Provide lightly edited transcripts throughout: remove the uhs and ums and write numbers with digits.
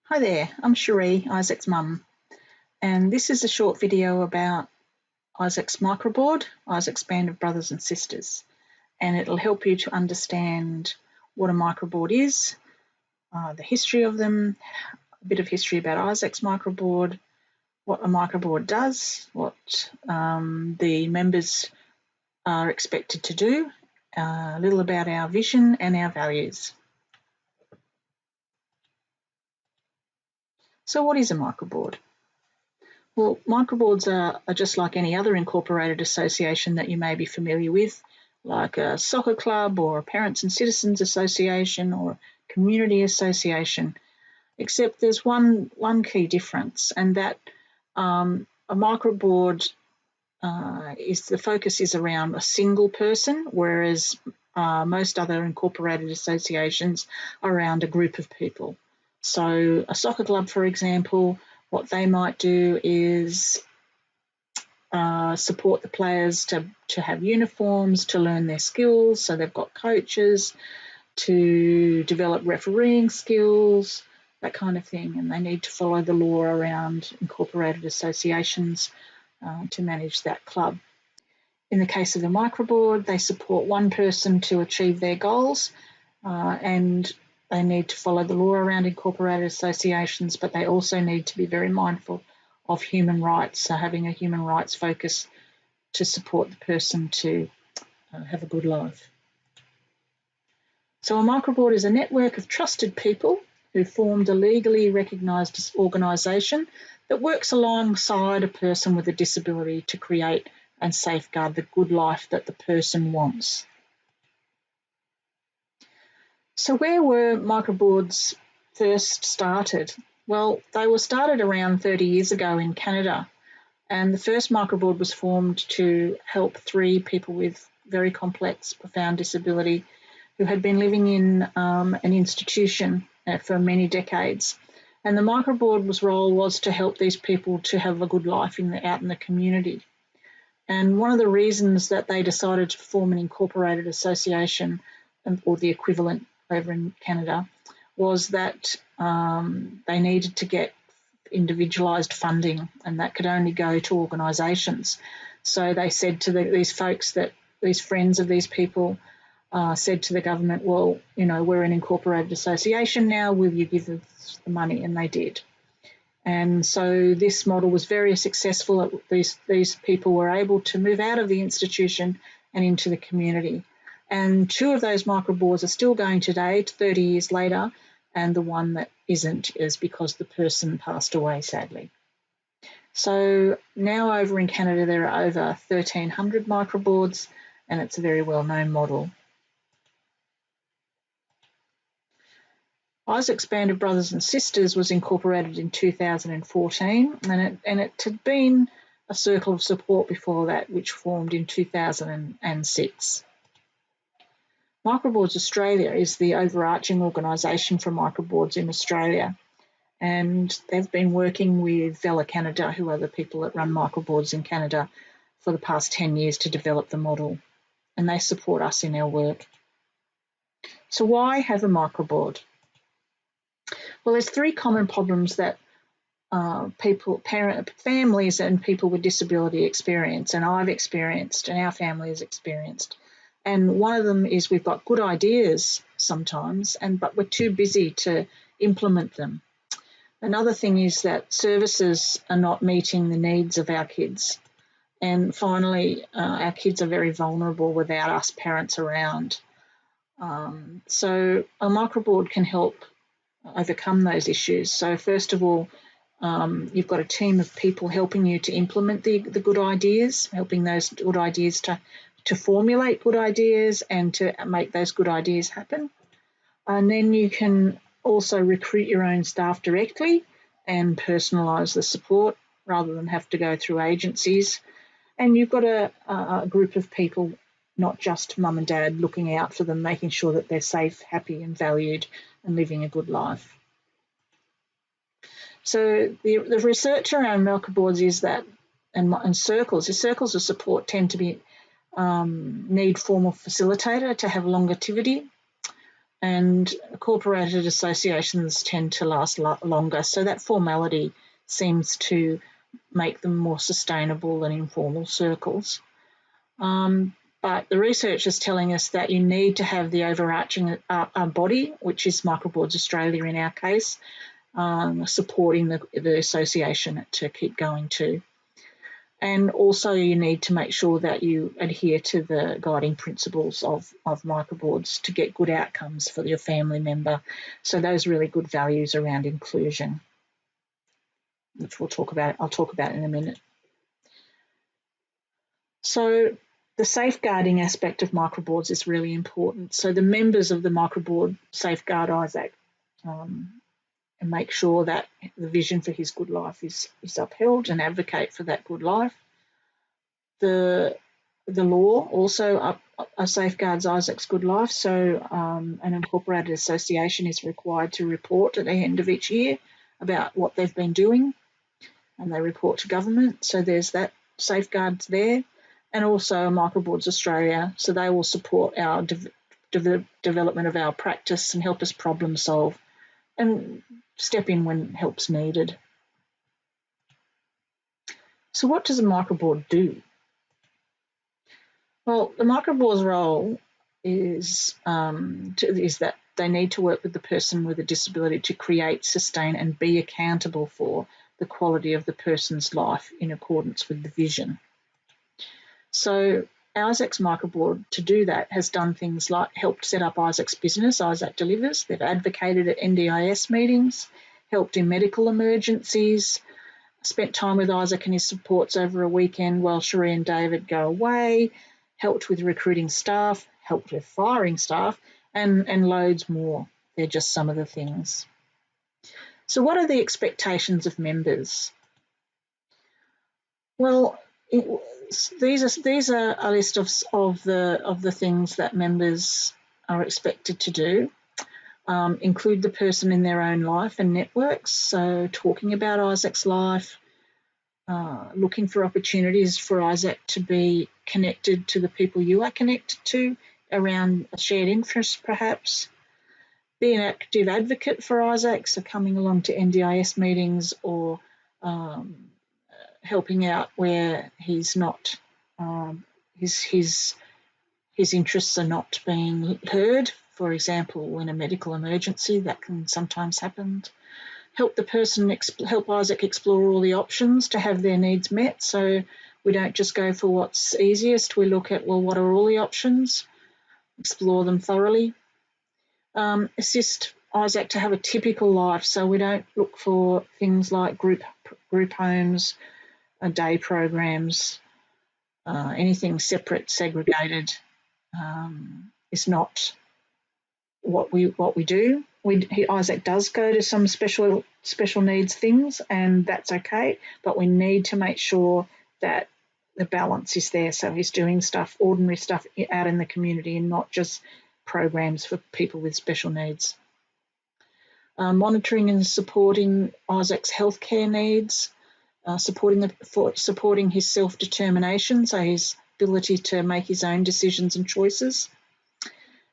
Hi there, I'm Cherie, Isaac's mum, and this is a short video about Isaac's Microboard, Isaac's band of brothers and sisters, and it'll help you to understand what a microboard is, the history of them, a bit of history about Isaac's Microboard, what a microboard does, what the members are expected to do, a little about our vision and our values. So what is a microboard? Well, microboards are just like any other incorporated association that you may be familiar with, like a soccer club or a parents and citizens association or a community association, except there's one key difference, and that a microboard the focus is around a single person, whereas most other incorporated associations are around a group of people. So a soccer club, for example, what they might do is support the players to have uniforms, to learn their skills, so they've got coaches, to develop refereeing skills, that kind of thing, and they need to follow the law around incorporated associations to manage that club. In the case of the microboard, they support one person to achieve their goals, and they need to follow the law around incorporated associations, but they also need to be very mindful of human rights, so having a human rights focus to support the person to have a good life. So a microboard is a network of trusted people who formed a legally recognised organisation that works alongside a person with a disability to create and safeguard the good life that the person wants. So where were microboards first started? Well, they were started around 30 years ago in Canada, and the first microboard was formed to help 3 people with very complex, profound disability who had been living in an institution for many decades. And the microboard's role was to help these people to have a good life out in the community. And one of the reasons that they decided to form an incorporated association, or the equivalent over in Canada, was that they needed to get individualised funding, and that could only go to organisations. So they said to these folks, that these friends of these people said to the government, well, you know, we're an incorporated association now, will you give us the money? And they did. And so this model was very successful. These people were able to move out of the institution and into the community. And 2 of those microboards are still going today, 30 years later, and the one that isn't is because the person passed away, sadly. So now over in Canada there are over 1,300 microboards, and it's a very well-known model. Isaac's Band of Brothers and Sisters was incorporated in 2014, and it had been a circle of support before that, which formed in 2006. Microboards Australia is the overarching organisation for microboards in Australia, and they've been working with Vela Canada, who are the people that run microboards in Canada, for the past 10 years to develop the model, and they support us in our work. So why have a microboard? Well, there's 3 common problems that families and people with disability experience, and I've experienced, and our family has experienced. And one of them is we've got good ideas sometimes, but we're too busy to implement them. Another thing is that services are not meeting the needs of our kids. And finally, our kids are very vulnerable without us parents around. So a microboard can help overcome those issues. So first of all, you've got a team of people helping you to implement the good ideas, helping those good ideas to formulate good ideas and to make those good ideas happen. And then you can also recruit your own staff directly and personalise the support rather than have to go through agencies. And you've got a group of people, not just mum and dad, looking out for them, making sure that they're safe, happy and valued and living a good life. So the research around microboards is that, and circles of support tend to be need formal facilitator to have longevity. and corporated associations tend to last longer, so that formality seems to make them more sustainable than informal circles. But the research is telling us that you need to have the overarching body, which is Microboards Australia in our case, supporting the association to keep going too. And also you need to make sure that you adhere to the guiding principles of Microboards to get good outcomes for your family member. So those really good values around inclusion, which I'll talk about in a minute. So the safeguarding aspect of Microboards is really important. So the members of the Microboard safeguard Isaac and make sure that the vision for his good life is upheld and advocate for that good life. The law also safeguards Isaac's good life, so an incorporated association is required to report at the end of each year about what they've been doing, and they report to government, so there's that safeguards there. And also Microboards Australia, so they will support our development of our practice and help us problem solve and step in when help's needed. So what does a microboard do? Well, the microboard's role is that they need to work with the person with a disability to create, sustain and be accountable for the quality of the person's life in accordance with the vision. So Isaac's Microboard, to do that, has done things like helped set up Isaac's business, Isaac Delivers. They've advocated at NDIS meetings, helped in medical emergencies, spent time with Isaac and his supports over a weekend while Cherie and David go away, helped with recruiting staff, helped with firing staff, and loads more. They're just some of the things. So what are the expectations of members? Well, these are a list of the things that members are expected to do. Include the person in their own life and networks, so talking about Isaac's life, looking for opportunities for Isaac to be connected to the people you are connected to around a shared interest perhaps, be an active advocate for Isaac, so coming along to NDIS meetings or helping out where he's not, his interests are not being heard. For example, in a medical emergency, that can sometimes happen. Help Isaac explore all the options to have their needs met. So we don't just go for what's easiest. We look at, well, what are all the options? Explore them thoroughly. Assist Isaac to have a typical life. So we don't look for things like group homes, day programs, anything separate, segregated is not what we do. Isaac does go to some special needs things, and that's okay, but we need to make sure that the balance is there, so he's doing stuff, ordinary stuff out in the community and not just programs for people with special needs. Monitoring and supporting Isaac's healthcare needs, supporting his self-determination, so his ability to make his own decisions and choices.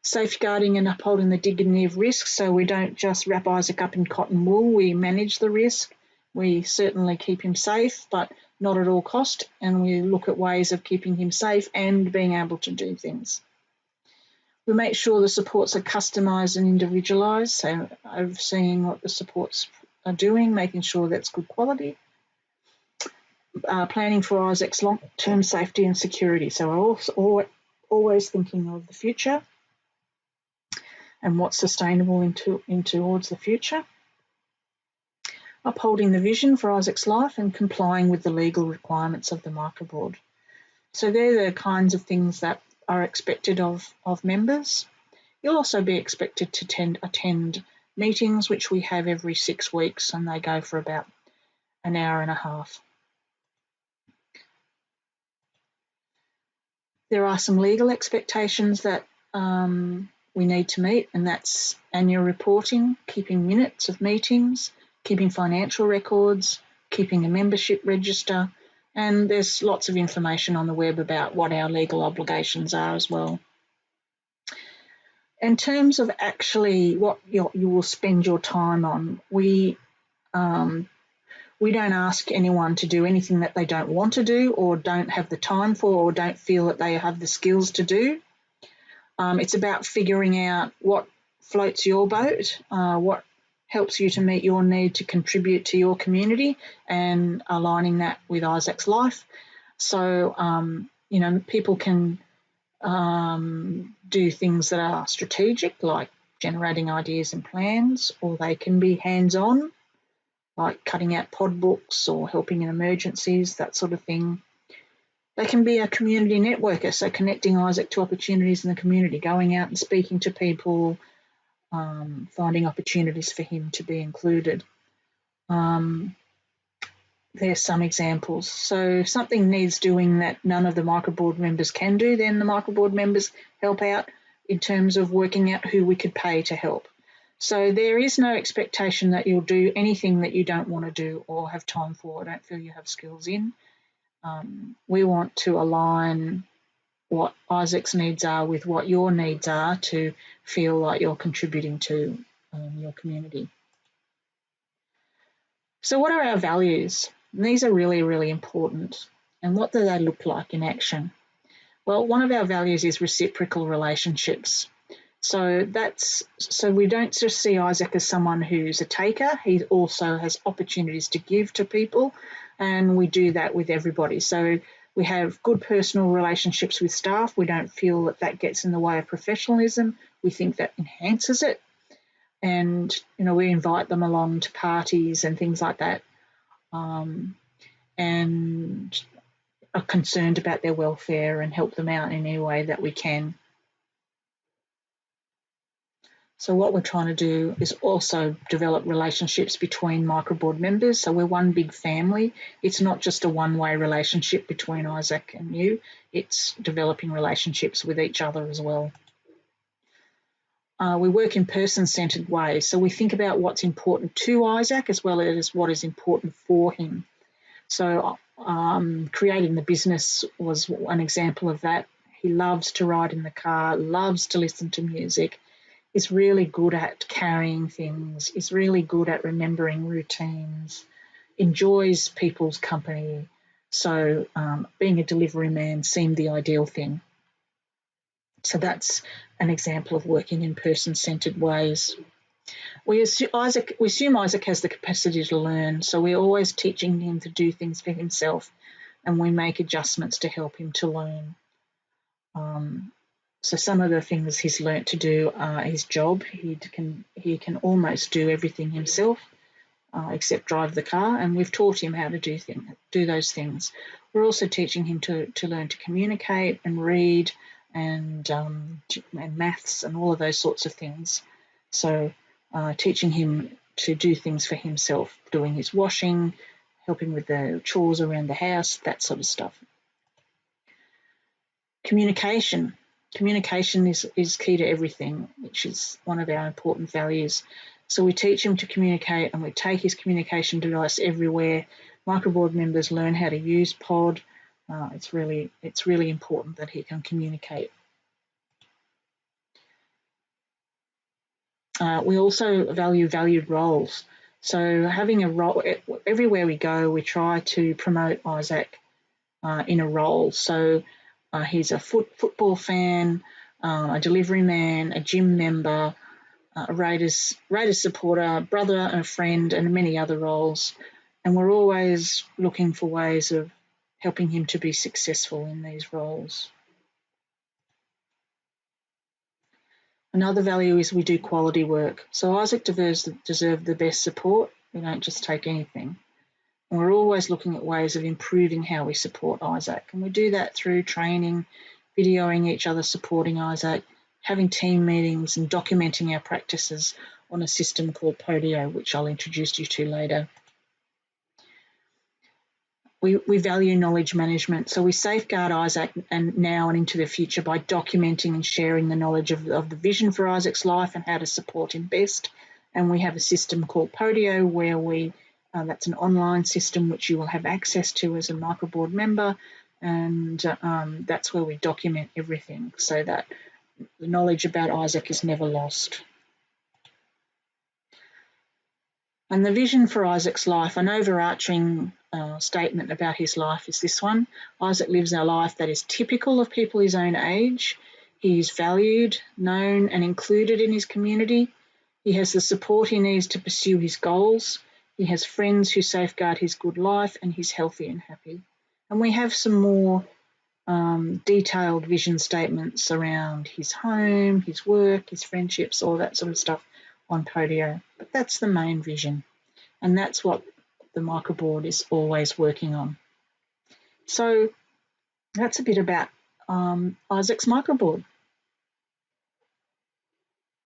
Safeguarding and upholding the dignity of risk, so we don't just wrap Isaac up in cotton wool, we manage the risk. We certainly keep him safe, but not at all cost, and we look at ways of keeping him safe and being able to do things. We make sure the supports are customised and individualised, so overseeing what the supports are doing, making sure that's good quality. Planning for Isaac's long-term safety and security, so we're also always thinking of the future and what's sustainable in towards the future. Upholding the vision for Isaac's life and complying with the legal requirements of the Microboard. So they're the kinds of things that are expected of members. You'll also be expected to attend meetings, which we have every 6 weeks, and they go for about an hour and a half. There are some legal expectations that we need to meet, and that's annual reporting, keeping minutes of meetings, keeping financial records, keeping a membership register, and there's lots of information on the web about what our legal obligations are as well. In terms of actually what you will spend your time on, we don't ask anyone to do anything that they don't want to do or don't have the time for or don't feel that they have the skills to do. It's about figuring out what floats your boat, what helps you to meet your need to contribute to your community, and aligning that with Isaac's life. So, people can do things that are strategic, like generating ideas and plans, or they can be hands-on, like cutting out pod books or helping in emergencies, that sort of thing. They can be a community networker, so connecting Isaac to opportunities in the community, going out and speaking to people, finding opportunities for him to be included. There's some examples. So if something needs doing that none of the Microboard members can do, then the Microboard members help out in terms of working out who we could pay to help. So there is no expectation that you'll do anything that you don't want to do or have time for or don't feel you have skills in. We want to align what Isaac's needs are with what your needs are to feel like you're contributing to your community. So what are our values? And these are really, really important. And what do they look like in action? Well, one of our values is reciprocal relationships. So we don't just see Isaac as someone who's a taker. He also has opportunities to give to people, and we do that with everybody. So we have good personal relationships with staff. We don't feel that that gets in the way of professionalism. We think that enhances it. And, we invite them along to parties and things like that, and are concerned about their welfare and help them out in any way that we can. So what we're trying to do is also develop relationships between Microboard members. So we're one big family. It's not just a one-way relationship between Isaac and you. It's developing relationships with each other as well. We work in person-centred ways. So we think about what's important to Isaac as well as what is important for him. So creating the business was an example of that. He loves to ride in the car, loves to listen to music, is really good at carrying things, is really good at remembering routines, enjoys people's company. So being a delivery man seemed the ideal thing. So that's an example of working in person-centred ways. We assume Isaac has the capacity to learn, so we're always teaching him to do things for himself, and we make adjustments to help him to learn. So some of the things he's learnt to do are his job. He can almost do everything himself, except drive the car, and we've taught him how to do those things. We're also teaching him to learn to communicate and read and maths and all of those sorts of things. So teaching him to do things for himself, doing his washing, helping with the chores around the house, that sort of stuff. Communication. Communication is key to everything, which is one of our important values. So we teach him to communicate, and we take his communication device everywhere. Microboard members learn how to use Pod. It's really important that he can communicate. We also value valued roles. So having a role, everywhere we go, we try to promote Isaac in a role. So he's a football fan, a delivery man, a gym member, a Raiders supporter, brother and a friend, and many other roles. And we're always looking for ways of helping him to be successful in these roles. Another value is we do quality work. So Isaac deserves the best support. We don't just take anything. And we're always looking at ways of improving how we support Isaac. And we do that through training, videoing each other supporting Isaac, having team meetings and documenting our practices on a system called Podio, which I'll introduce you to later. We value knowledge management, so we safeguard Isaac and now and into the future by documenting and sharing the knowledge of the vision for Isaac's life and how to support him best. And we have a system called Podio where that's an online system which you will have access to as a Microboard member, and that's where we document everything so that the knowledge about Isaac is never lost. And the vision for Isaac's life, an overarching statement about his life is this one. Isaac lives a life that is typical of people his own age. He is valued, known and included in his community. He has the support he needs to pursue his goals. He has friends who safeguard his good life, and he's healthy and happy. And we have some more detailed vision statements around his home, his work, his friendships, all that sort of stuff on Podio. But that's the main vision, and that's what the Microboard is always working on. So that's a bit about Isaac's Microboard.